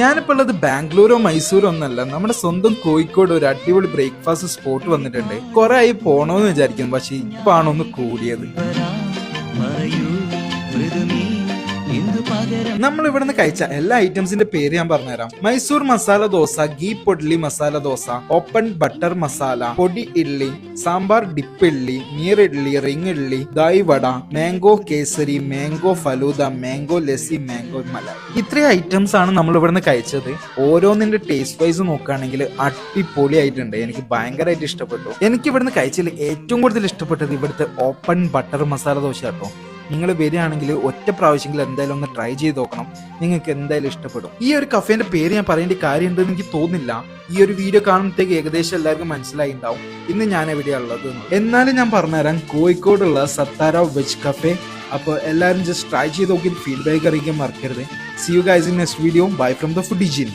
ഞാനിപ്പോൾ ഉള്ളത് ബാംഗ്ലൂരോ മൈസൂരോ ഒന്നല്ല, നമ്മുടെ സ്വന്തം കോഴിക്കോട് ഒരു അടിപൊളി ബ്രേക്ക്ഫാസ്റ്റ് സ്പോട്ട് വന്നിട്ടുണ്ട്. കുറെ ആയി പോണോന്ന് വിചാരിക്കുന്നു, പക്ഷെ ഇപ്പാണ് ഒന്ന് കൂടിയത്. നമ്മൾ ഇവിടുന്ന് കഴിച്ച എല്ലാ ഐറ്റംസിന്റെ പേര് ഞാൻ പറഞ്ഞുതരാം. മൈസൂർ മസാല ദോശ, ഗീ പൊഡ്ലി മസാല ദോശ, ഓപ്പൺ ബട്ടർ മസാല, പൊടി ഇഡ്ലി, സാമ്പാർ ഡിപ്പ് ഇഡ്ലി, നീർ idli, ring idli, dahi vada, mango kesari, mango falooda, mango lassi, mango malai. ഇത്രയും ഐറ്റംസ് ആണ് നമ്മൾ ഇവിടുന്ന് കഴിച്ചത്. ഓരോന്നിന്റെ ടേസ്റ്റ് വൈസ് നോക്കുകയാണെങ്കിൽ അടിപൊളിയായിട്ടുണ്ട്. എനിക്ക് ഭയങ്കരമായിട്ട് ഇഷ്ടപ്പെട്ടു. എനിക്ക് ഇവിടുന്ന് കഴിച്ചതിൽ ഏറ്റവും കൂടുതൽ ഇഷ്ടപ്പെട്ടത് ഇവിടുത്തെ ഓപ്പൺ ബട്ടർ മസാല ദോശ കേട്ടോ. നിങ്ങൾ വരികയാണെങ്കിൽ ഒറ്റ പ്രാവശ്യമെങ്കിലും എന്തായാലും ഒന്ന് ട്രൈ ചെയ്ത് നോക്കണം, നിങ്ങൾക്ക് എന്തായാലും ഇഷ്ടപ്പെടും. ഈ ഒരു കഫേന്റെ പേര് ഞാൻ പറയേണ്ട കാര്യമുണ്ടെന്ന് എനിക്ക് തോന്നുന്നില്ല. ഈ ഒരു വീഡിയോ കാണുമ്പോഴത്തേക്ക് ഏകദേശം എല്ലാവർക്കും മനസ്സിലായി ഉണ്ടാവും ഇന്ന് ഞാൻ എവിടെയുള്ളത്. എന്നാലും ഞാൻ പറഞ്ഞുതരാം, കോഴിക്കോടുള്ള സത്താര വെജ് കഫേ. അപ്പോൾ എല്ലാവരും ജസ്റ്റ് ട്രൈ ചെയ്ത് നോക്കി ഫീഡ്ബാക്ക് അറിയിക്കാൻ മറക്കരുത്. See you guys in next video. Bye from the Foodie Jin.